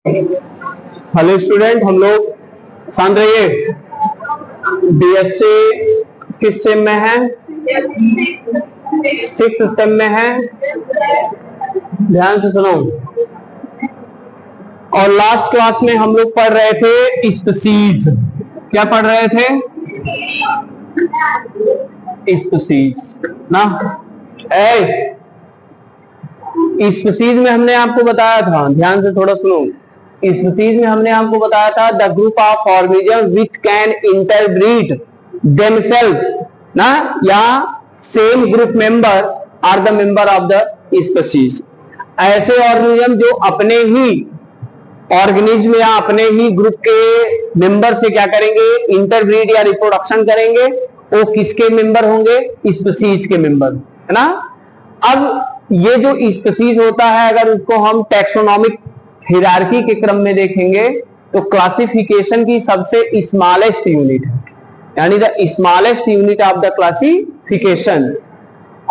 Hello student, हम लोग शांत रहिए। बीएससी किस सेम में है? 6th सेम में है। ध्यान से सुनो। और लास्ट क्लास में हम लोग पढ़ रहे थे स्पीसीज। क्या पढ़ रहे थे? स्पीसीज ना। स्पीसीज में हमने आपको बताया था, ध्यान से थोड़ा सुनो। स्पीसीज में हमने आपको बताया था the group of organism which can interbreed themselves ना, या same group member are the member of the species. ऐसे ऑर्गेनिज्म जो अपने ही ऑर्गेनिज्म या अपने ही ग्रुप के मेंबर से क्या करेंगे? इंटरब्रीड या रिप्रोडक्शन करेंगे। वो किसके मेंबर होंगे? स्पीसीज के मेंबर, है ना। अब ये जो स्पीसीज होता है, अगर उसको हम टैक्सोनॉमिक हिरार्की के क्रम में देखेंगे तो क्लासिफिकेशन की सबसे स्मॉलेस्ट यूनिट है, यानी the smallest unit of the classification.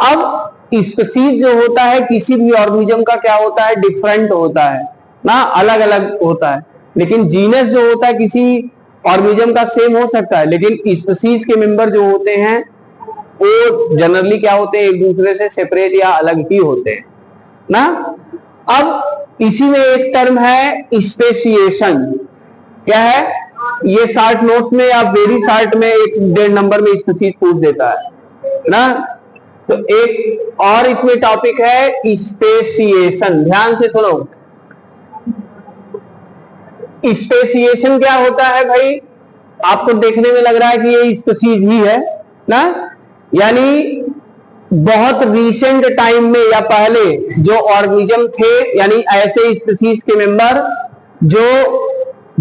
अब स्पीसीज जो होता है किसी भी ऑर्गेनिज्म का क्या होता है? डिफरेंट होता है ना, अलग अलग होता है। लेकिन जीनस जो होता है किसी ऑर्गेनिज्म का सेम हो सकता है, लेकिन स्पीसीज के मेंबर जो होते हैं वो जनरली क्या होते हैं? एक दूसरे से सेपरेट या अलग ही होते हैं ना। अब इसी में एक टर्म है स्पेसिएशन। क्या है ये? शॉर्ट नोट्स में या वेरी शॉर्ट में 1.5 नंबर में स्पीसीज पूछ देता है ना। तो एक और इसमें टॉपिक है स्पेसिएशन। ध्यान से सुनो। स्पेसिएशन क्या होता है भाई? आपको देखने में लग रहा है कि ये स्पीसीज ही है ना, यानी बहुत रीसेंट टाइम में या पहले जो ऑर्गेनिज्म थे, यानी ऐसे स्पीसीज के मेंबर जो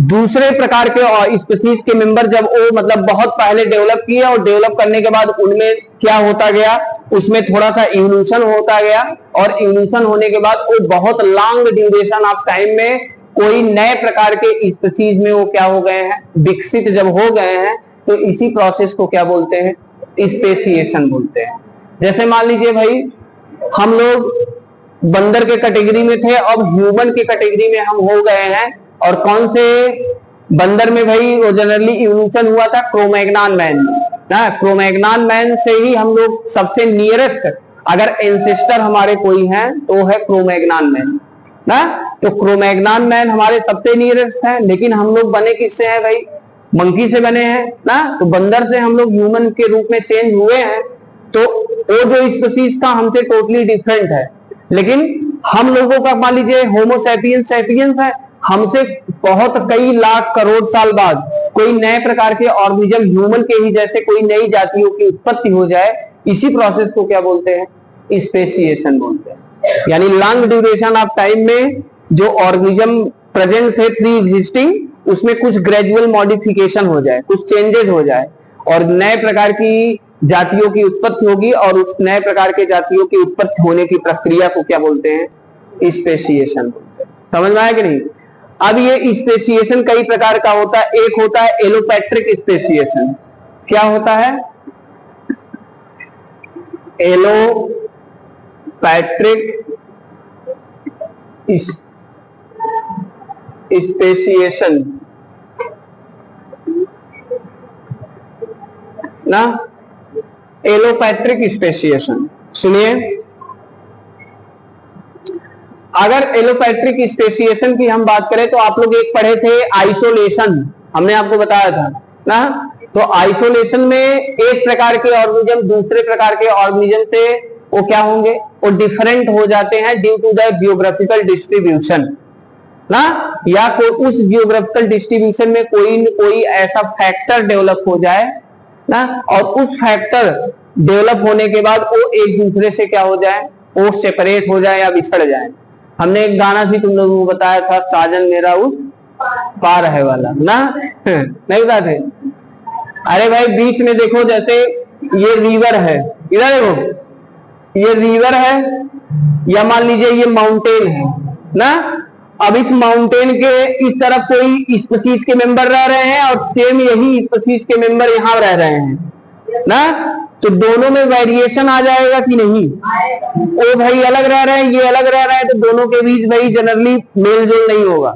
दूसरे प्रकार के स्पीसीज के मेंबर जब वो मतलब बहुत पहले डेवलप किए, और डेवलप करने के बाद उनमें क्या होता गया? उसमें थोड़ा सा इवोल्यूशन होता गया, और इवोल्यूशन होने के बाद वो बहुत लॉन्ग ड्यूरेशन ऑफ टाइम में कोई नए प्रकार के स्पीसीज में वो क्या हो गए हैं? विकसित जब हो गए हैं, तो इसी प्रोसेस को क्या बोलते हैं? स्पेसिएशन बोलते हैं। जैसे मान लीजिए भाई, हम लोग बंदर के कैटेगरी में थे, अब ह्यूमन के कैटेगरी में हम हो गए हैं। और कौन से बंदर में भाई वो जनरली इवोल्यूशन हुआ था? क्रोमैग्नॉन मैन ना। क्रोमैग्नॉन मैन से ही हम लोग सबसे नियरेस्ट अगर एंसेस्टर हमारे कोई हैं तो है क्रोमैग्नॉन मैन ना। तो क्रोमैग्नॉन मैन हमारे सबसे नियरेस्ट है, लेकिन हम लोग बने किससे हैं भाई? मंकी से बने हैं ना। तो बंदर से हम लोग ह्यूमन के रूप में चेंज हुए हैं, तो वो जो स्पीसीज था हमसे टोटली डिफरेंट है। लेकिन हम लोगों का मान लीजिए होमो सैपियंस सैपियंस है, हमसे बहुत कई लाख करोड़ साल बाद कोई नए प्रकार के ऑर्गेनिज्म ह्यूमन के ही जैसे कोई नई जातियों की उत्पत्ति हो जाए, इसी प्रोसेस को क्या बोलते हैं? स्पेसिएशन बोलते हैं। यानी लॉन्ग ड्यूरेशन ऑफ टाइम में जो ऑर्गेनिज्म प्रेजेंट थे प्री एग्जिस्टिंग, उसमें कुछ ग्रेजुअल मॉडिफिकेशन हो जाए, कुछ चेंजेस हो जाए, और नए प्रकार की जातियों की उत्पत्ति होगी, और उस नए प्रकार के जातियों की उत्पत्ति होने की प्रक्रिया को क्या बोलते हैं? स्पेसिएशन। समझ में आया कि नहीं? अब ये स्पेसिएशन कई प्रकार का होता है। एक होता है एलोपैट्रिक स्पेसिएशन। क्या होता है? एलोपैट्रिक स्पेसिएशन ना। एलोपैट्रिक स्पेसिएशन सुनिए। अगर एलोपैट्रिक स्पेसिएशन की हम बात करें तो आप लोग एक पढ़े थे आइसोलेशन, हमने आपको बताया था ना। तो आइसोलेशन में एक प्रकार के ऑर्गेनिज्म दूसरे प्रकार के ऑर्गेनिज्म से वो क्या होंगे? वो डिफरेंट हो जाते हैं due to the geographical distribution ना, या उस जियोग्राफिकल डिस्ट्रीब्यूशन में कोई न कोई ऐसा फैक्टर डेवलप हो जाए ना, और उस फैक्टर डेवलप होने के बाद वो एक दूसरे से क्या हो जाए? वो सेपरेट हो जाए या बिछड़ जाए। हमने एक गाना भी तुम लोगों को बताया था, साजन मेरा उस पार है वाला ना। नहीं बताते? अरे भाई बीच में देखो, जैसे ये रिवर है, इधर देखो ये रिवर है, या मान लीजिए ये माउंटेन है ना। अब इस माउंटेन के इस तरफ कोई स्पीसीज के मेंबर रह रहे हैं, और सेम यही स्पीसीज के मेंबर यहां रह रहे हैं ना। तो दोनों में वेरिएशन आ जाएगा कि नहीं? वो भाई अलग रह रहे हैं, ये अलग रह रहे हैं, तो दोनों के बीच भाई जनरली मेल जोल नहीं होगा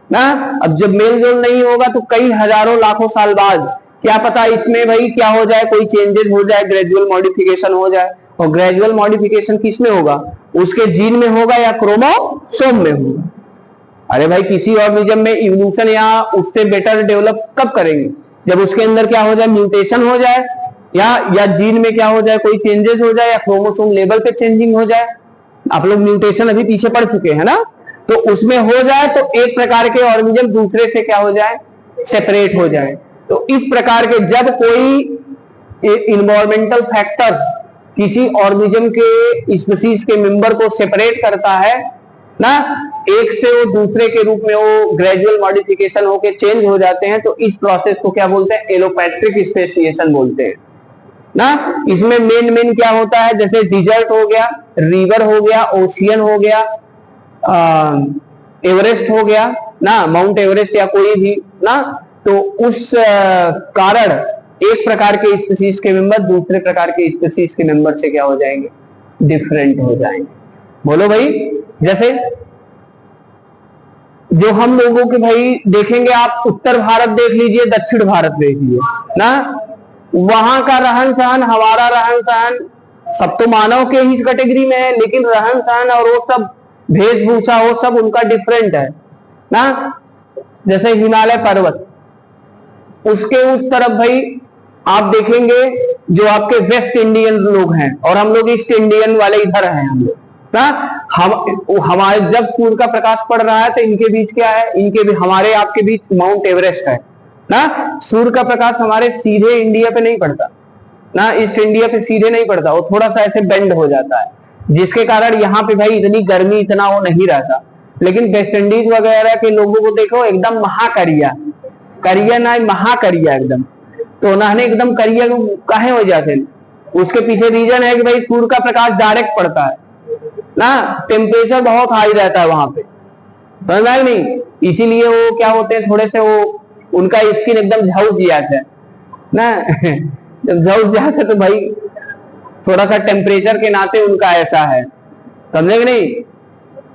ना। अब जब मेल जोल नहीं होगा तो कई हजारों लाखों साल बाद क्या पता इसमें भाई क्या हो जाए, कोई चेंजेस हो जाए, ग्रेजुअल मॉडिफिकेशन हो जाए। और ग्रेजुअल मॉडिफिकेशन किस में होगा, उसके जीन में होगा या क्रोमोसोम में होगा। अरे भाई किसी ऑर्गेनिज्म में इवोल्यूशन या उससे बेटर डेवलप कब करेंगे, जब उसके अंदर क्या हो जाए, म्यूटेशन हो जाए, या जीन में क्या हो जाए, कोई चेंजेस हो जाए, या क्रोमोसोम लेवल पे चेंजिंग हो जाए। आप लोग म्यूटेशन अभी पीछे पढ़ चुके हैं ना, तो उसमें हो जाए तो एक प्रकार के ऑर्गेनिज्म दूसरे से क्या हो जाए, सेपरेट हो जाए। तो इस प्रकार के जब कोई इन्वायरमेंटल फैक्टर किसी ऑर्गेनिज्म के स्पीशीज के मेंबर को सेपरेट करता है ना, एक से वो दूसरे के रूप में वो ग्रेजुअल मॉडिफिकेशन होके चेंज हो जाते हैं, तो इस प्रोसेस को क्या बोलते हैं, एलोपैट्रिक स्पेसिएशन बोलते हैं ना। इसमें मेन क्या होता है, जैसे डिजर्ट हो गया, रिवर हो गया, ओशियन हो गया, एवरेस्ट हो गया ना, माउंट एवरेस्ट या कोई भी ना, तो उस कारण एक प्रकार के स्पीशीज के मेंबर दूसरे प्रकार के स्पीशीज के मेंबर से क्या हो जाएंगे, डिफरेंट हो जाएंगे। बोलो भाई, जैसे जो हम लोगों के भाई देखेंगे, आप उत्तर भारत देख लीजिए, दक्षिण भारत देख लीजिए ना, वहां का रहन सहन, हमारा रहन सहन, सब तो मानव के ही कैटेगरी में है, लेकिन रहन सहन और वो सब वेशभूषा वो सब उनका डिफरेंट है ना। जैसे हिमालय पर्वत, उसके उस तरफ भाई आप देखेंगे जो आपके वेस्ट इंडियन लोग हैं, और हम लोग ईस्ट इंडियन वाले इधर हैं हम लोग ना। हमारे जब सूर्य का प्रकाश पड़ रहा है तो इनके बीच क्या है, इनके भी हमारे आपके बीच माउंट एवरेस्ट है ना। सूर्य का प्रकाश हमारे सीधे इंडिया पे नहीं पड़ता ना, ईस्ट इंडिया पे सीधे नहीं पड़ता, वो थोड़ा सा ऐसे बेंड हो जाता है, जिसके कारण यहाँ पे भाई इतनी गर्मी इतना वो नहीं रहता। लेकिन वेस्ट इंडीज वगैरह के लोगों को देखो, एकदम महाकरिया, करिया ना महाकरिया एकदम, तो उन्होंने एकदम करिया काहे हो जाते, उसके पीछे रीजन है कि भाई सूर्य का प्रकाश डायरेक्ट पड़ता है ना, टेम्परेचर बहुत हाई रहता है वहां पे, समझ में नहीं, इसीलिए वो क्या होते हैं, थोड़े से वो उनका स्किन एकदम झुलस जाता है ना। जब झुलस जाता है तो भाई थोड़ा सा टेम्परेचर के नाते उनका ऐसा है, समझे कि नहीं।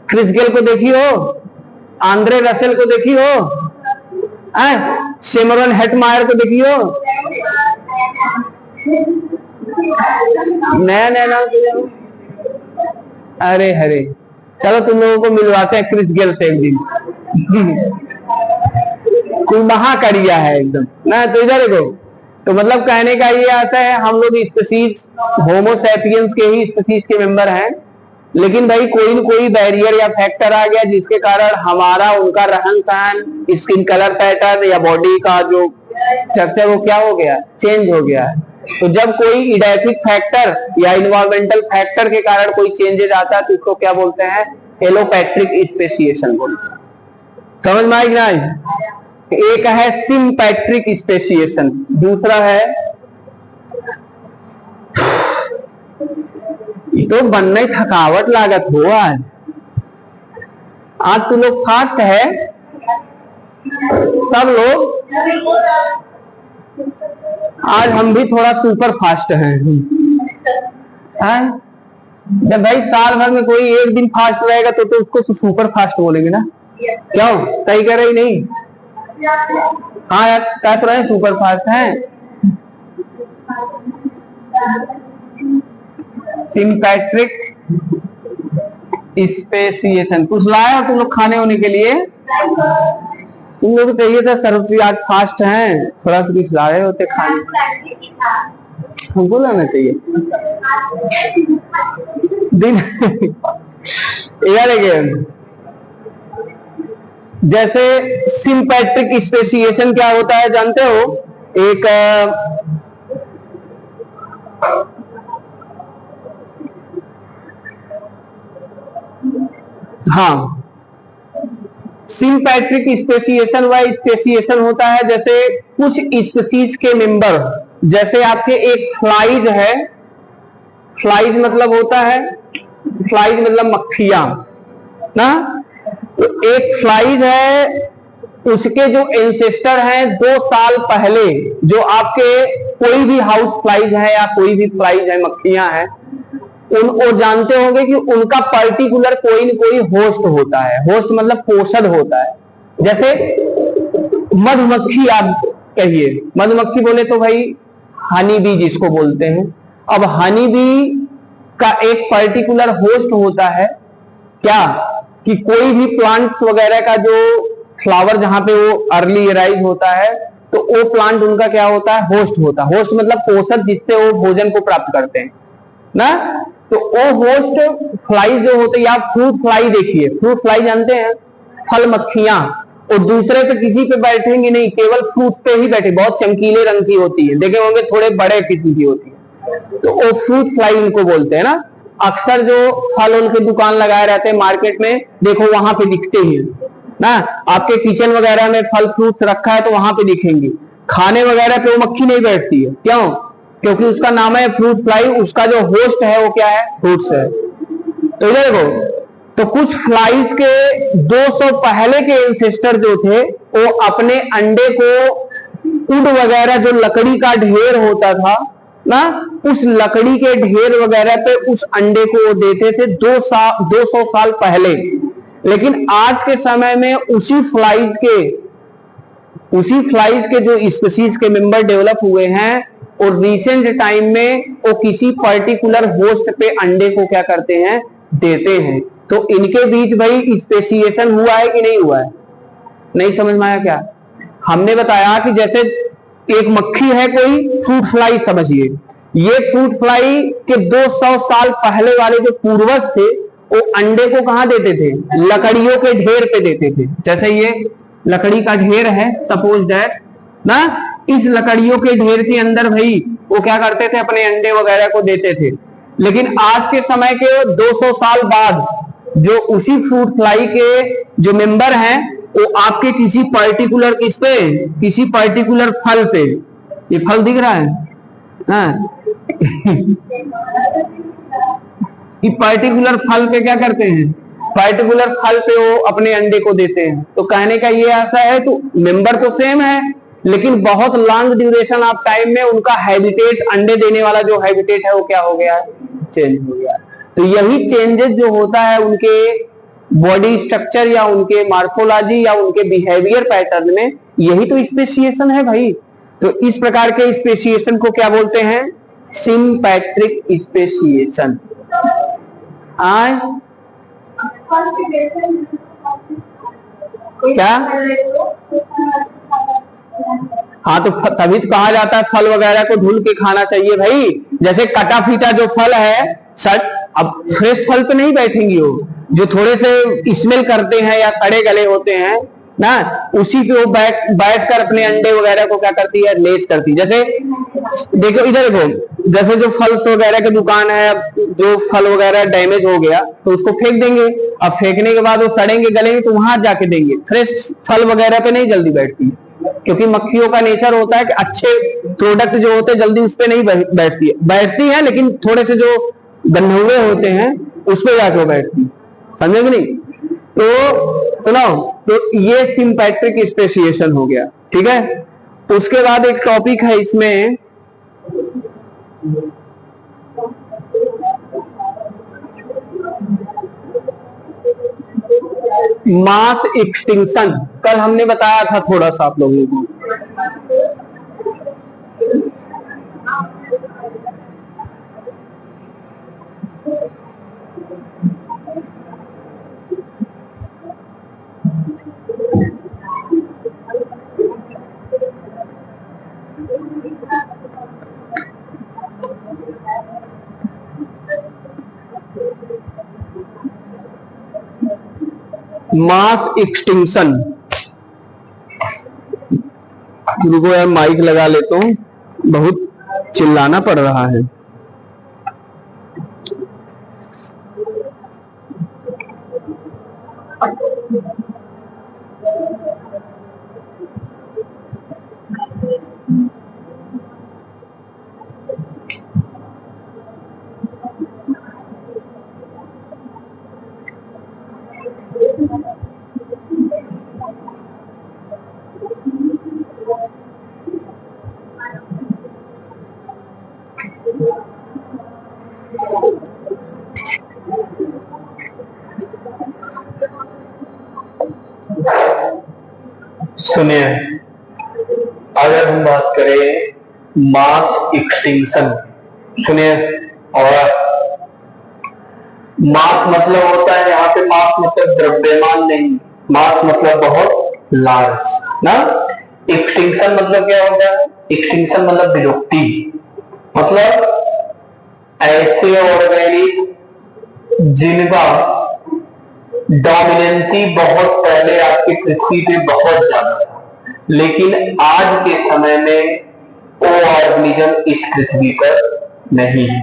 क्रिस गेल को देखी हो, आंद्रे रसेल को देखी हो, सिमरन हेटमायर को देखी हो, नया नया नाम। अरे हरे, चलो तुम लोगों को मिलवाते हैं क्रिस गेल से एक दिन। कोई महाकरिया है एकदम ना, तो इधर देखो। तो मतलब कहने का ये आता है, हम लोग स्पीशीज होमोसैपियंस के ही स्पीशीज के मेंबर हैं, लेकिन भाई कोई न कोई बैरियर या फैक्टर आ गया जिसके कारण हमारा उनका रहन सहन, स्किन कलर पैटर्न या बॉडी का जो स्ट्रक्चर वो क्या हो गया, चेंज हो गया है। तो जब कोई इडेफिक फैक्टर या इन्वायरमेंटल फैक्टर के कारण कोई चेंजेस आता है तो उसको क्या बोलते हैं, एलोपैट्रिक स्पेसिएशन बोलते हैं। समझ में आई कि नहीं। एक है सिम्पैट्रिक स्पेसिएशन, दूसरा है, तो बनने थकावट लागत हो आज तू लोग फास्ट है, सब लोग, आज हम भी थोड़ा सुपर फास्ट हैं। जब भाई साल भर में कोई एक दिन फास्ट रहेगा तो उसको तो सुपर फास्ट बोलेंगे ना, क्यों, सही कह रही नहीं। हाँ यार, कह तो रहे सुपर फास्ट है। सिम्पैट्रिक स्पेसिएशन कुछ लाए हो तुम लोग खाने होने के लिए, तुम लोग चाहिए था सर्वश्री आज फास्ट हैं, थोड़ा सा कुछ लाए होते खाने, हमको लाना चाहिए दिन। यार जैसे सिम्पैट्रिक स्पेसिएशन क्या होता है जानते हो, एक हाँ, सिम्पैट्रिक स्पेसिएशन व स्पेसिएशन होता है जैसे कुछ स्पीशीज के मेंबर, जैसे आपके एक फ्लाइज है, फ्लाइज मतलब होता है, फ्लाइज मतलब मक्खियां ना, तो एक फ्लाइज है, उसके जो एंसेस्टर हैं 2 साल पहले, जो आपके कोई भी हाउस फ्लाइज है या कोई भी फ्लाइज है, मक्खियां हैं, वो जानते होंगे कि उनका पर्टिकुलर कोई न कोई होस्ट होता है, होस्ट मतलब पोषण होता है, जैसे मधुमक्खी, आप कहिए मधुमक्खी बोले तो भाई हनी बी जिसको बोलते हैं। अब हनी बी का एक पर्टिकुलर होस्ट होता है क्या, कि कोई भी प्लांट्स वगैरह का जो फ्लावर जहां पे वो अर्ली राइज होता है, तो वो प्लांट उनका क्या होता है, होस्ट होता है। होस्ट मतलब पोषक जिससे वो भोजन को प्राप्त करते हैं ना। तो वो होस्ट फ्लाई जो होते हैं, या फ्रूट फ्लाई देखिए, फ्रूट फ्लाई जानते हैं, फल मक्खियां, वो दूसरे पे किसी पे बैठेंगे नहीं, केवल फ्रूट पे ही बैठे, बहुत चमकीले रंग की होती है, देखे होंगे थोड़े बड़े किस्म की होती है, तो वो फ्रूट फ्लाई उनको बोलते हैं ना। अक्सर जो फल उनके दुकान लगाए रहते हैं मार्केट में, देखो वहां पे दिखते ही ना, आपके किचन वगैरह में फल फ्रूट रखा है तो वहां पे दिखेंगे। खाने वगैरह पे वो मक्खी नहीं बैठती है, क्यों, क्योंकि उसका नाम है फ्रूट फ्लाई, उसका जो होस्ट है वो क्या है, फ्रूट्स है। तो इधर देखो, तो कुछ फ्लाइज के 200 पहले के एंसेस्टर जो थे, वो अपने अंडे को वुड वगैरह, जो लकड़ी का ढेर होता था ना, उस लकड़ी के ढेर वगैरह पे उस अंडे को वो देते थे 200 साल पहले। लेकिन आज के समय में उसी फ्लाइज के जो स्पीसीज के मेंबर डेवलप हुए हैं, और रिसेंट टाइम में वो किसी पर्टिकुलर होस्ट पे अंडे को क्या करते हैं, देते हैं। तो इनके बीच भाई स्पेसिएशन हुआ है कि नहीं हुआ है, नहीं समझ में आया क्या। हमने बताया कि जैसे एक मक्खी है कोई, फ्रूट फ्लाई समझिए, ये फ्रूट फ्लाई के 200 साल पहले वाले जो पूर्वज थे, वो अंडे को कहां देते थे, लकड़ियों के ढेर पे देते थे। जैसे ये लकड़ी का ढेर है, सपोज दैट ना, इस लकड़ियों के ढेर के अंदर भाई वो क्या करते थे, अपने अंडे वगैरह को देते थे। लेकिन आज के समय के 200 साल बाद जो उसी फ्रूट फ्लाई के जो मेंबर हैं, वो आपके किसी पर्टिकुलर किस पे, किसी पर्टिकुलर फल पे, ये फल दिख रहा है हाँ कि पर्टिकुलर फल पे क्या करते हैं, पर्टिकुलर फल पे वो अपने अंडे को देते हैं। तो कहने का ये ऐसा है, तो मेंबर तो सेम है, लेकिन बहुत लॉन्ग ड्यूरेशन ऑफ टाइम में उनका हैबिटेट, अंडे देने वाला जो हैबिटेट है वो क्या हो गया, चेंज हो गया। तो यही चेंजेस जो होता है उनके बॉडी स्ट्रक्चर या उनके मार्फोलॉजी या उनके बिहेवियर पैटर्न में, यही तो स्पेसिएशन है भाई। तो इस प्रकार के स्पेसिएशन को क्या बोलते हैं, सिम्पैट्रिक स्पेसिएशन। क्या, हाँ तो तभी तो कहा जाता है फल वगैरह को धुल के खाना चाहिए भाई। जैसे कटा फीटा जो फल है, अब फ्रेश फल पे नहीं बैठेंगी वो, जो थोड़े से स्मेल करते हैं या सड़े गले होते हैं ना, उसी पे वो बैठ कर अपने अंडे वगैरह को क्या करती है, लेस करती है। जैसे देखो इधर देखो, जैसे जो फल वगैरह की दुकान है, जो फल वगैरह डैमेज हो गया तो उसको फेंक देंगे, अब फेंकने के बाद वो सड़ेंगे गलेंगे तो वहां जाके देंगे। फ्रेश फल वगैरह पे नहीं जल्दी बैठती, क्योंकि मक्खियों का नेचर होता है कि अच्छे प्रोडक्ट जो होते हैं जल्दी उस पर नहीं बैठती है, लेकिन थोड़े से जो गंधुए होते हैं उस पर जाके बैठती, समझे कि नहीं। तो सुनो, तो ये सिम्पैट्रिक स्पेसिएशन हो गया, ठीक है। उसके बाद एक टॉपिक है इसमें, मास एक्सटिंक्शन। कल हमने बताया था थोड़ा सा आप लोगों को, मास एक्सटिंक्शन। रुको यार माइक लगा लेता हूं, बहुत चिल्लाना पड़ रहा है। सुनिए, अगर हम बात करें मास एक्सटिंक्शन, सुनिए, और मास मतलब होता है यहाँ पे, मास मतलब द्रव्यमान नहीं, मास मतलब बहुत लार्ज ना। एक्सटिंक्शन मतलब क्या होता है? एक्सटिंक्शन मतलब विलुप्ति, मतलब ऐसे ऑर्गेनिज्म जिनका डोमिनेंसी बहुत पहले आपकी पृथ्वी पे बहुत ज्यादा था, लेकिन आज के समय में वो ऑर्गेनिज्म इस पृथ्वी पर नहीं है।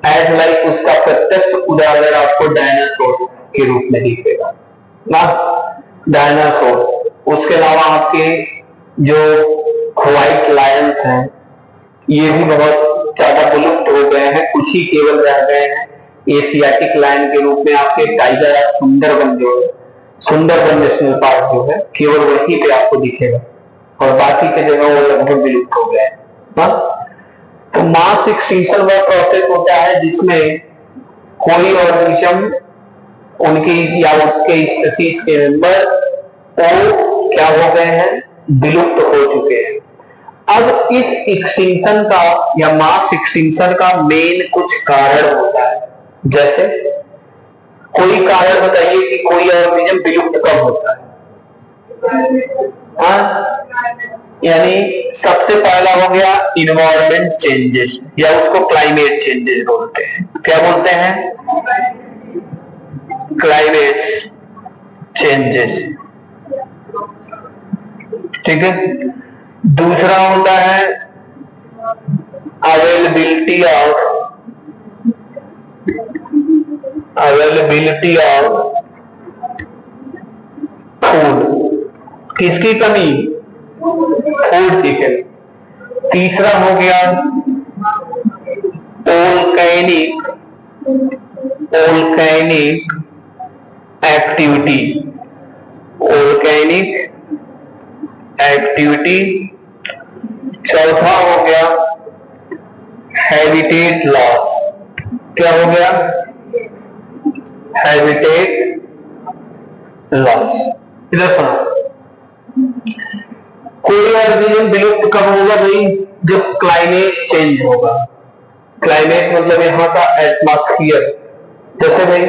एज लाइक उसका प्रत्यक्ष उदाहरण आपको डायनासोर के रूप में दिखेगा ना, डायनासोर। उसके अलावा आपके जो व्हाइट लायंस हैं ये भी बहुत ज्यादा विलुप्त हो गए हैं, कुछ ही केवल रह गए हैं। एशियाटिक लायन के रूप में आपके टाइगर या सुंदरबन जो है, सुंदरबन नेशनल पार्क जो है, केवल वहीं पे आपको दिखेगा और बाकी के जगह वो लगभग विलुप्त हो गए हैं। तो मास एक्सटिंक्शन वह प्रोसेस होता है जिसमें कोई ऑर्गेनिज्म उनकी या उसके स्पीशीज के मेंबर वो क्या हो गए हैं? विलुप्त हो चुके हैं। अब इस एक्सटिंक्शन का या मास एक्सटिंक्शन का मेन कुछ कारण होता है, जैसे कोई कारण बताइए कि कोई ऑर्गेनिज्म विलुप्त कब होता है? यानी सबसे पहला हो गया इन्वायरमेंट चेंजेस, या उसको क्लाइमेट चेंजेस बोलते हैं। क्या बोलते हैं? क्लाइमेट चेंजेस, ठीक है। दूसरा होता है अवेलेबिलिटी ऑफ फूड, किसकी कमी? फूड की कमी। तीसरा हो गया वोल्केनिक एक्टिविटी, वोल्केनिक एक्टिविटी। चौथा हो गया हैबिटेट लॉस। क्या हो गया? Habitat loss. इधर सुनो, कोई ऑर्गेनिज्म विलुप्त कब होगा भाई? जब क्लाइमेट चेंज होगा। क्लाइमेट मतलब यहाँ का एटमॉस्फियर। जैसे भाई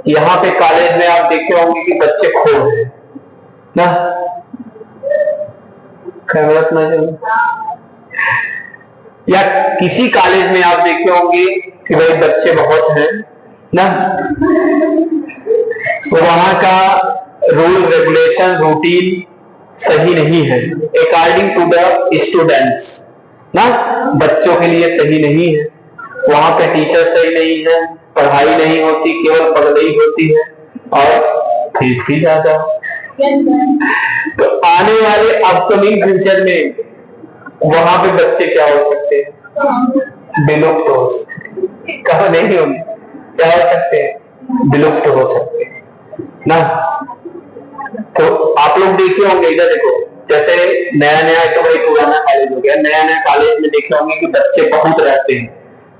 यहाँ पे कॉलेज में आप देखे होंगे कि बच्चे खो रहे हैं ना, गलत ना चलो, या किसी कॉलेज में आप देखे होंगे कि भाई बच्चे बहुत हैं ना, तो वहां का रूल रेगुलेशन रूटीन सही नहीं है अकॉर्डिंग टू द स्टूडेंट्स ना, बच्चों के लिए सही नहीं है। वहां पे टीचर सही नहीं है, पढ़ाई नहीं होती, केवल पढ़ाई होती है और फीस भी ज्यादा। तो आने वाले अपकमिंग फ्यूचर में वहां पे बच्चे क्या हो सकते हैं? विलुप्त हो सकते हैं। कहा नहीं होंगे, क्या हो सकते हैं? विलुप्त हो सकते हैं ना। तो आप लोग देखे होंगे, इधर देखो, जैसे नया नया, तो भाई पुराना कॉलेज हो गया, नया नया कॉलेज में देखे होंगे कि बच्चे बहुत रहते हैं,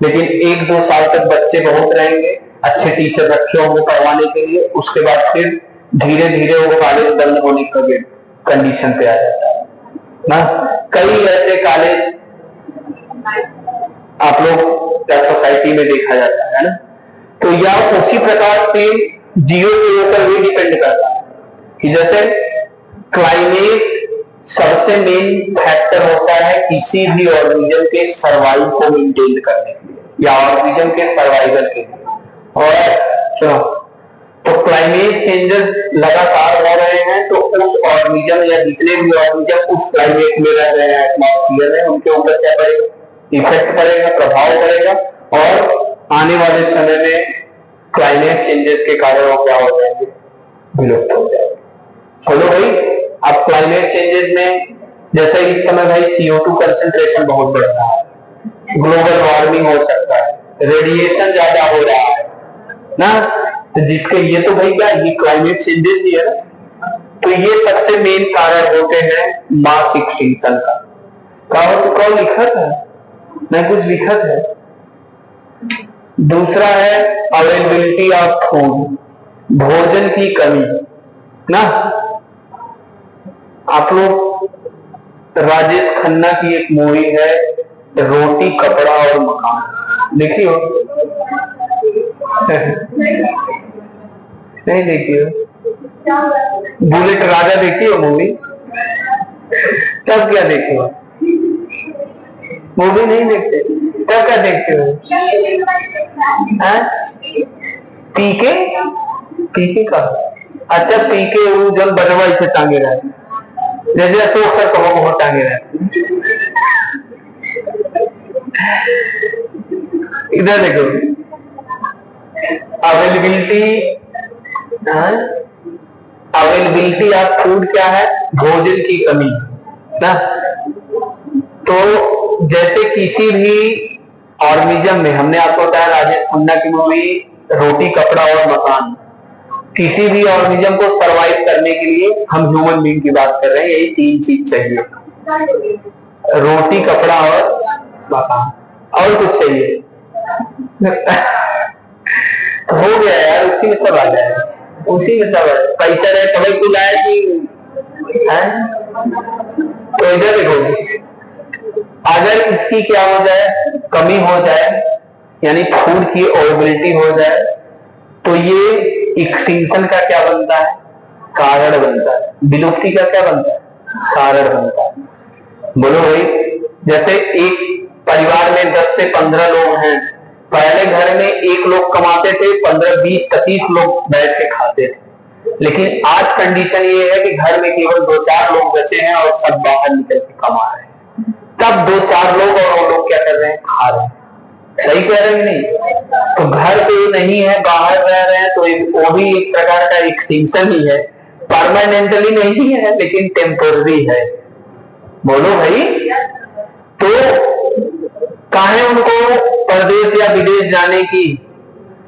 लेकिन 1-2 साल तक बच्चे बहुत रहेंगे, अच्छे टीचर रखे होंगे पढ़वाने के लिए, उसके बाद फिर धीरे धीरे वो कॉलेज बंद होने का कंडीशन पे आ जाता है ना। कई ऐसे कॉलेज आप लोग क्या सोसाइटी में देखा जाता है ना। तो यह उसी प्रकार से जियो के ऊपर भी डिपेंड करता है कि जैसे क्लाइमेट सबसे मेन फैक्टर होता है किसी भी ऑर्गेनिज्म के सर्वाइव को मेंटेन करने के लिए या ऑर्गेनिज्म के सर्वाइवल के लिए। और तो क्लाइमेट चेंजेस लगातार हो रहे हैं, तो उस ऑर्गेनिज्म या जितने भी ऑर्गेनिज्म उस क्लाइमेट में रह रहे हैं, एटमॉस्फेयर में, उनके ऊपर क्या पड़ेगा? इफेक्ट पड़ेगा, प्रभाव पड़ेगा, और आने वाले समय में क्लाइमेट चेंजेस के कारण वो क्या हो जाएंगे? विलुप्त हो जाएंगे। चलो भाई, अब क्लाइमेट चेंजेस में जैसे इस समय भाई CO2 कंसेंट्रेशन बहुत बढ़ रहा है, ग्लोबल वार्मिंग हो सकता है, रेडिएशन ज्यादा हो रहा है ना, तो जिसके ये तो भाई क्या, ये क्लाइमेट चेंजेस ही है ना। तो ये सबसे मेन कारण होते हैं मास एक्सटिंक्शन का। कहा तो कौन लिखा था? मैं कुछ लिखा था। दूसरा है अवेलेबिलिटी ऑफ फूड, भोजन की कमी ना। आप लोग राजेश खन्ना की एक मूवी है रोटी कपड़ा और मकान, देखी हो? नहीं देखी हो? बुलेट राजा देखी हो मूवी? तब क्या देखते हो? मूवी नहीं देखते तब क्या देखते हो? पीके? पीके का? अच्छा पीके वो जब बजवाई से टांगे रहते, जैसे अशोक सर कहो बहुत टांगे रहते। इधर देखो, अवेलेबिलिटी, अवेलेबिलिटी ऑफ फूड क्या है? भोजन की कमी ना। तो जैसे किसी भी ऑर्गेनिज्म में, हमने आपको बताया राजेश खन्ना की मूवी रोटी कपड़ा और मकान, किसी भी ऑर्गेनिज्म को सरवाइव करने के लिए हम ह्यूमन बीइंग की बात कर रहे हैं, यही 3 चीज चाहिए, रोटी कपड़ा और मकान, और कुछ चाहिए? तो हो गया यार, उसी में सब आ जाएगा, उसी में सब है। पैसा रहे तभी तो लाए कि है? तो इधर देखो, अगर इसकी क्या हो जाए, कमी हो जाए, यानी फूड की अवेलेबिलिटी हो जाए, तो ये एक्सटिंक्शन का क्या बनता है? कारण बनता है। विलुप्ति का क्या बनता है? कारण बनता है। बोलो भाई, जैसे एक परिवार में 10 से 15 लोग हैं, पहले घर में एक लोग कमाते थे, 15, 20, 25 लोग बैठ के खाते थे, लेकिन आज कंडीशन ये है कि घर में केवल 2-4 लोग बचे हैं और सब बाहर निकल के कमा रहे हैं। तब 2-4 लोग और वो लोग क्या कर रहे हैं? खा रहे हैं। सही कह रहे हैं नहीं? तो घर पे नहीं है, बाहर रह रहे हैं, तो वो भी एक प्रकार का एक्सटिंक्शन ही है, परमानेंटली नहीं है लेकिन टेम्पोररी है। बोलो भाई, तो काहे उनको परदेश या विदेश जाने की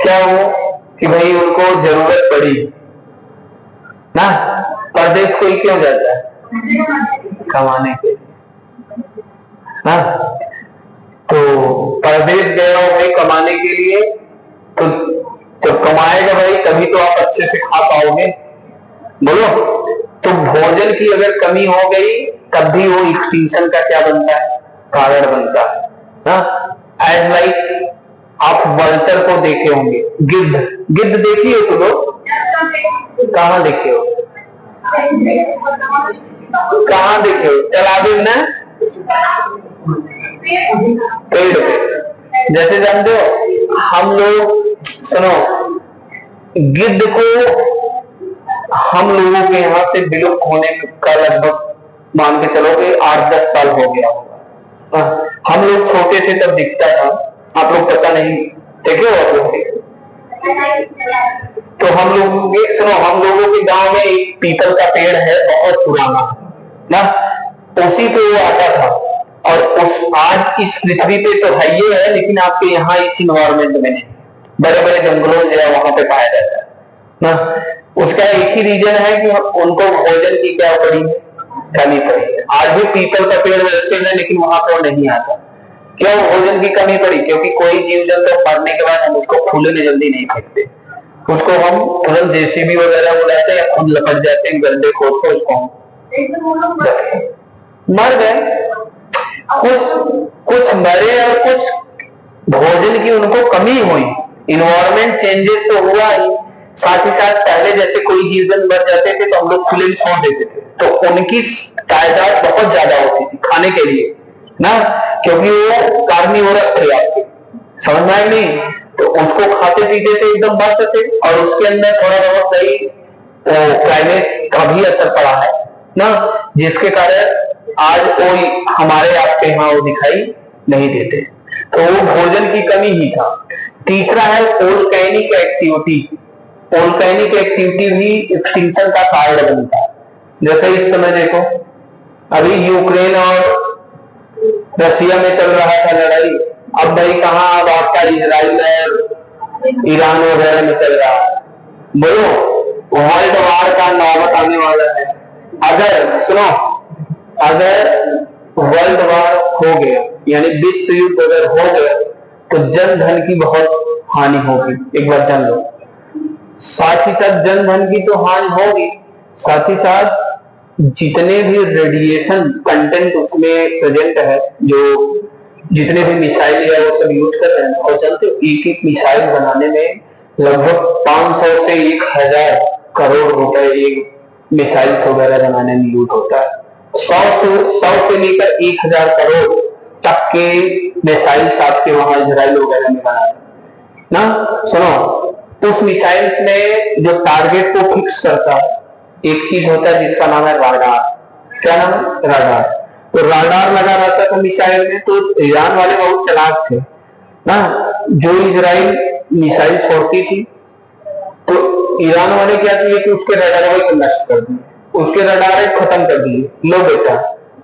क्या हो कि भाई उनको जरूरत पड़ी ना? परदेश कोई क्यों जाता है? कमाने के ना। तो परदेश गया हो भाई कमाने के लिए, तो जब कमाएगा भाई तभी तो आप अच्छे से खा पाओगे। बोलो, तो भोजन की अगर कमी हो गई तब भी वो एक्सटिंक्शन का क्या बनता है? कारण बनता है ना। एज लाइक आप वल्चर को देखे होंगे, गिद्ध, गिद्ध देखी हो तुम लोग? कहाँ देखे हो? कहाँ देखे हो? चला दे ना पेड़ पे। जैसे जानते हो हम लोग, सुनो, गिद्ध को हम लोगों के यहाँ से विलुप्त होने का लगभग मान के चलो कि 8-10 साल हो गया होगा। हम लोग छोटे थे तब दिखता था, आप लोग पता नहीं देखे हो आप लोग? तो हम लोग, सुनो, हम लोगों के गांव में एक पीपल का पेड़ है बहुत पुराना ना, उसी पे वो आता था। और उस आज इस पृथ्वी पे तो है ये है, लेकिन आपके यहाँ इस इन्वायरमेंट में नहीं, बड़े बड़े जंगलों जो है वहां पे पाया जाता है ना। उसका एक ही रीजन है कि उनको भोजन की क्या पड़ी है? कमी पड़ी है। आज भी पीपल का पेड़ वैसे है लेकिन वहां पर नहीं आता। क्यों भोजन की कमी पड़ी? क्योंकि कोई जीव जंतु मरने के बाद हम उसको खुले में जल्दी नहीं फेंकते, उसको हम तुरंत जेसीबी वगैरह बुलाते हैं या खुद लपट जाते हैं, गड्ढे खोद के उसको मर गए। कुछ मरे और कुछ भोजन की उनको कमी हुई, इन्वायरमेंट चेंजेस तो हुआ ही, साथ ही साथ पहले जैसे कोई जीव जंतु मर जाते थे तो हम लोग खुले में छोड़ देते थे, तो उनकी तादाद बहुत ज्यादा होती थी खाने के लिए ना, क्योंकि वो कार्निवोरस थे आपके, समझ में आए नहीं? तो उसको खाते पीते थे एकदम मस्त थे, और उसके अंदर थोड़ा बहुत सही क्लाइमेट का भी असर पड़ा है ना, जिसके कारण आज कोई हमारे आपके यहाँ वो दिखाई नहीं देते। तो वो भोजन की कमी ही था। तीसरा है वोल्केनिक एक्टिविटी। वोल्केनिक एक्टिविटी भी एक्सटिंक्शन का कारण बनता है। जैसे इस समय देखो, अभी यूक्रेन और रशिया में चल रहा था लड़ाई, अब भाई कहाँ, अब आपका इजराइल और ईरान वगैरह में चल रहा है। बोलो, वर्ल्ड वार का नौबत आने वाला है। अगर सुनो, अगर वर्ल्ड वार हो गया, यानी विश्व युद्ध अगर हो गया, तो जन धन की बहुत हानि होगी, एक बार जान लो। साथ ही साथ जन धन की तो हानि होगी, साथ ही साथ जितने भी रेडिएशन कंटेंट उसमें प्रेजेंट है, जो जितने भी मिसाइल है वो सब यूज कर रहे हैं। और जानते हो एक एक मिसाइल बनाने में लगभग 500 से 1000 करोड़ रुपए एक मिसाइल्स वगैरह बनाने में यूज होता है। 100 से लेकर 1000 करोड़ तक के मिसाइल्स आपके वहां इजराइल वगैरह में बना ना। सुनो, उस मिसाइल्स में जो टारगेट को फिक्स करता है एक चीज होता है जिसका नाम है राडार। क्या नाम है? राडार। तो राडार लगा रहता था मिसाइल में। तो ईरान वाले बहुत चालाक थे ना। जो इजराइल मिसाइल छोड़ती थी तो ईरान वाले क्या किए कि उसके रडार को नष्ट कर दिए, उसके रडार खत्म कर दिए। लो बेटा,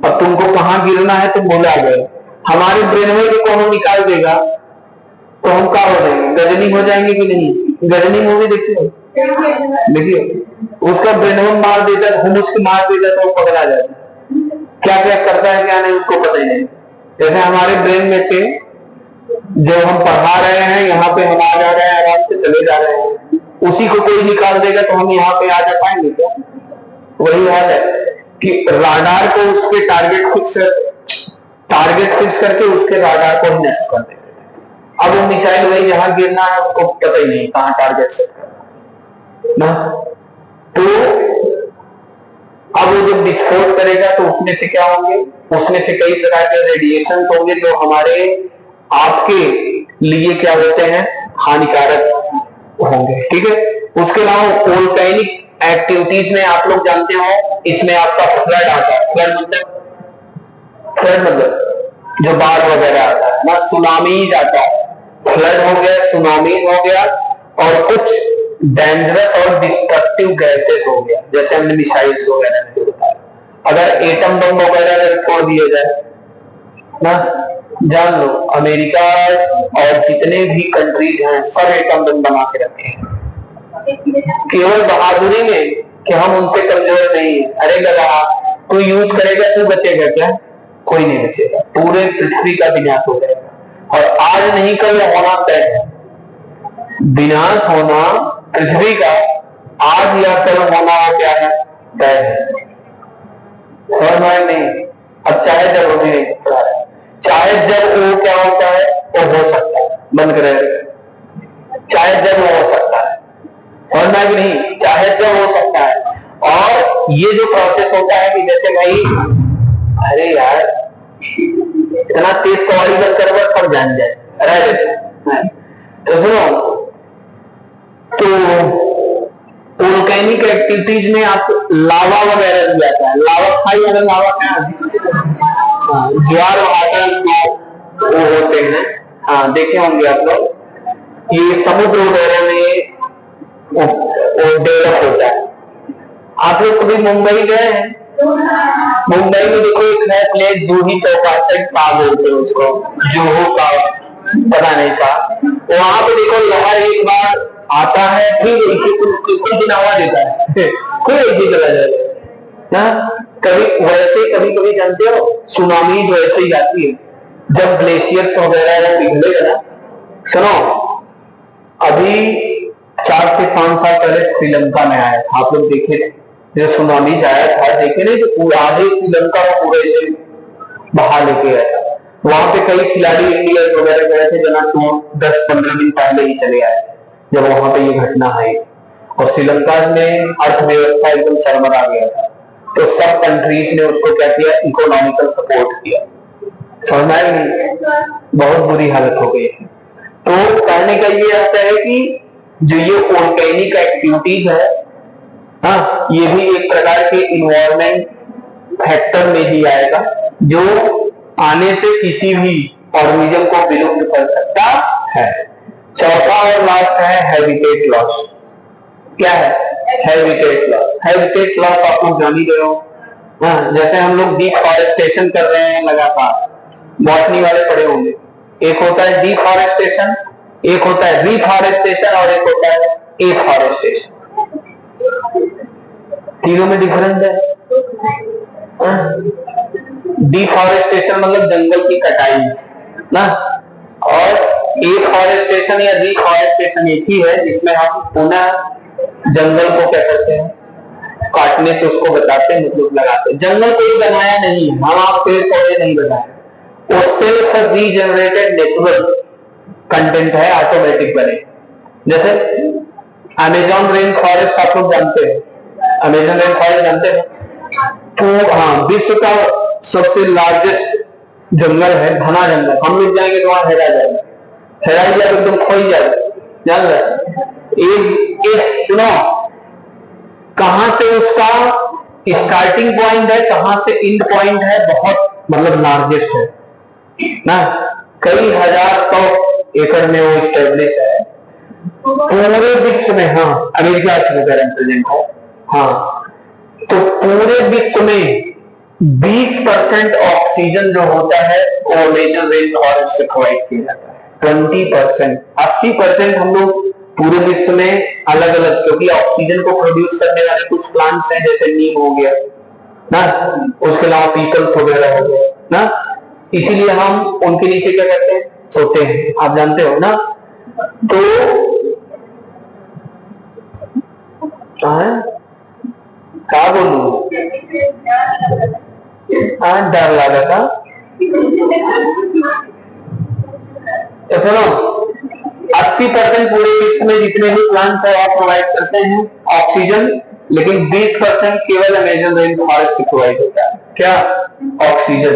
अब तुमको कहां गिरना है तुम बोला गए। हमारे ब्रेन में को हम निकाल देगा तो हम क्या हो जाएंगे? गजनी हो जाएंगे कि नहीं? गजनी मूवी देखिए, उसका ब्रेन मार देता है, हुमुस के मार देता तो वो पकड़ा जाता। क्या क्या करता है क्या नहीं उसको पता ही नहीं। जैसे हमारे ब्रेन में से जो हम पढ़ा रहे हैं यहाँ पे हम आ जा रहे हैं, आराम से चले जा रहे हैं, उसी को कोई निकाल देगा तो हम यहाँ पे आ जा पाएंगे क्या? वही हाल है कि राडार को उसके टारगेट फिक्स करके उसके राडार को ही नष्ट कर देगा। अब वो मिसाइल वही जहां गिरना है उसको पता ही नहीं कहां टारगेट सेट करना ना। तो अब वो जब विस्फोट करेगा तो उसमें से क्या होंगे? उसमें से कई प्रकार के रेडिएशन होंगे जो हमारे आपके लिए क्या होते हैं? हानिकारक होंगे। ठीक है। उसके अलावा वोल्केनिक एक्टिविटीज में आप लोग जानते हो, इसमें आपका फ्लड आता है। फ्लड मतलब जो बाढ़ वगैरह आता है ना, सुनामीज आता है। फ्लड हो गया, सुनामीज हो गया, और कुछ डेंजरस और डिस्ट्रक्टिव गैसेस हो गया, जैसे हमने मिसाइल्स वगैरह में बताया। अगर एटम बम वगैरह छोड़ दिए जाए ना, जान लो अमेरिका और जितने भी कंट्रीज हैं सब एटम बम बना के रखे हैं, केवल बहादुरी में कि हम उनसे कमजोर नहीं है। अरे लगा तू यूज करेगा तू बचेगा क्या? कोई नहीं बचेगा, पूरे पृथ्वी का विनाश हो जाएगा। और आज नहीं कल होना तय है, विनाश होना पृथ्वी का आज या कल होना क्या है? तय है। समझ में नहीं? अब चाहे जब वो भी नहीं सकता है, चाहे जब वो क्या होता है वो हो सकता है, बंद करें, चाहे जब वो हो सकता है। समझना कि नहीं? चाहे जब हो सकता है। और ये जो प्रोसेस होता है कि जैसे भाई अरे यार इतना तेज कवाड़ी बंद कर सब जान जाए। अरे तो सुनो, तो वोल्केनिक एक्टिविटीज में आप लावा वगैरह भी आता है। लावा खाई अगर लावा क्या ज्वार वाटर जो वो होते हैं, हाँ देखे होंगे आप लोग, ये समुद्र वगैरह में वो डेवलप होता है। आप लोग कभी मुंबई गए हैं? मुंबई में देखो एक है प्लेस जूही चौपाटी का बोलते हैं उसको, जूहू का पता नहीं का। वहां पे देखो लहर एक बार आता है फिर कुछ दिन हवा देता है फिर ऐसे चला जाएगा ना। कभी वैसे कभी कभी जानते हो सुनामीज वैसे ही आती है जब ग्लेशियर्स वगैरह पिघलेगा ना। सुनो, अभी 4 से 5 साल पहले श्रीलंका में आया था, आप लोग देखे थे जो सुनामीज आया था, देखे नहीं? तो आधे श्रीलंका को पूरे से बहा लेके आया था। वहां पे कई खिलाड़ी इंडिया वगैरह गए थे जना, तो 10-15 दिन पहले ही चले आए जब वहां पे ये घटना आई। और श्रीलंका में अर्थव्यवस्था एकदम चरमरा गया था, तो सब कंट्रीज ने उसको क्या किया? इकोनॉमिकल सपोर्ट किया। समझ में आया नहीं? बहुत बुरी हालत हो गई। तो कहने का ये अर्थ है कि जो ये वोल्केनिक एक्टिविटीज है, हाँ, ये भी एक प्रकार के इन्वायरमेंट फैक्टर में ही आएगा जो आने से किसी भी ऑर्गेनिज्म को विलुप्त कर सकता है। चौथा और लास्ट है हैबिटेट लॉस। क्या है हैबिटेट लॉस? हैबिटेट लॉस आप लोग जान ही रहे हो। हाँ, जैसे हम लोग डिफॉरेस्टेशन कर रहे हैं लगातार, बॉटनी वाले पढ़े होंगे। एक होता है डिफॉरेस्टेशन, एक होता है रिफॉरेस्टेशन और एक होता है एफॉरेस्टेशन। तीनों में डिफरेंस है। डिफॉरेस्टेशन मतलब जंगल की कटाई ना, और एफॉरेस्टेशन या रिफॉरेस्टेशन एक ही है जिसमें हम पुनः जंगल को क्या करते हैं? काटने से उसको बताते हैं, मतलब लगाते हैं। जंगल कोई बनाया नहीं है, हम आप पेड़ पौधे नहीं बनाए, वो सिर्फ रीजनरेटेड नेचुरल कंटेंट है, ऑटोमेटिक बने। जैसे अमेजॉन रेन फॉरेस्ट आप लोग जानते हैं, अमेजॉन रेन फॉरेस्ट जानते हैं तो हाँ, विश्व का सबसे लार्जेस्ट जंगल है, घना जंगल। हम लोग जाएंगे तो वहां हेरा जाएगा, हेरा जाए तो तुम खो ही जाए, जान रहे। एक सुनो, कहां से उसका स्टार्टिंग पॉइंट है, कहां से एंड पॉइंट है, बहुत मतलब लार्जेस्ट है ना, कई हजार 100 एकड़ में वो स्टेब्लिश है पूरे विश्व में। हाँ, अमेरिका से रिप्रेजेंट है। हाँ, तो पूरे विश्व में 20% ऑक्सीजन जो होता है वो अमेजन रेन फॉरेस्ट से प्रोवाइड किया जाता है। 20%, 80% हम लोग पूरे विश्व में अलग अलग, क्योंकि ऑक्सीजन को प्रोड्यूस करने वाले कुछ प्लांट्स हैं, जैसे नीम हो गया ना, उसके अलावा पीपल्स वगैरह हो गया ना, इसीलिए हम उनके नीचे क्या करते हैं, सोते हैं, आप जानते हो ना। तो क्या बोलूं, डर लगा था। तो सुनो, 80% पूरे विश्व में जितने भी प्लांट्स है आप प्रोवाइड करते हैं ऑक्सीजन, लेकिन 20% केवल अमेजन रेन फॉरेस्ट से प्रोवाइड होता है। क्या? ऑक्सीजन।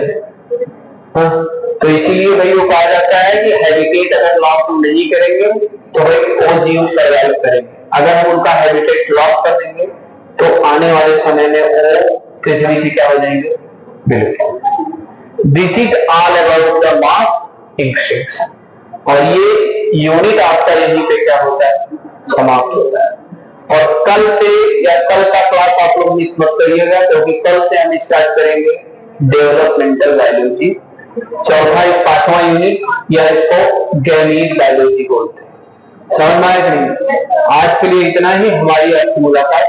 हाँ, तो इसीलिए भाई वो कहा जाता है कि हैबिटेट अगर लॉस हम नहीं करेंगे तो भाई वो जीव सर्वाइव करेंगे। अगर हम उनका हैबिटेट लॉस कर देंगे तो आने वाले समय में वो पृथ्वी से क्या हो जाएंगे, बिल्कुल। This is all about the mass extinction, और ये यूनिट आपका यहीं पे क्या होता है, समाप्त होता है। और कल से या कल का क्लास आप लोग मिस मत करिएगा, क्योंकि कल से हम स्टार्ट करेंगे डेवलपमेंटल बायोलॉजी, चौथा 5वां यूनिट, या इसको गैमीट बायोलॉजी बोलते हैं। समझ में आया कि नहीं? आज के लिए इतना ही, हमारी आज की मुलाकात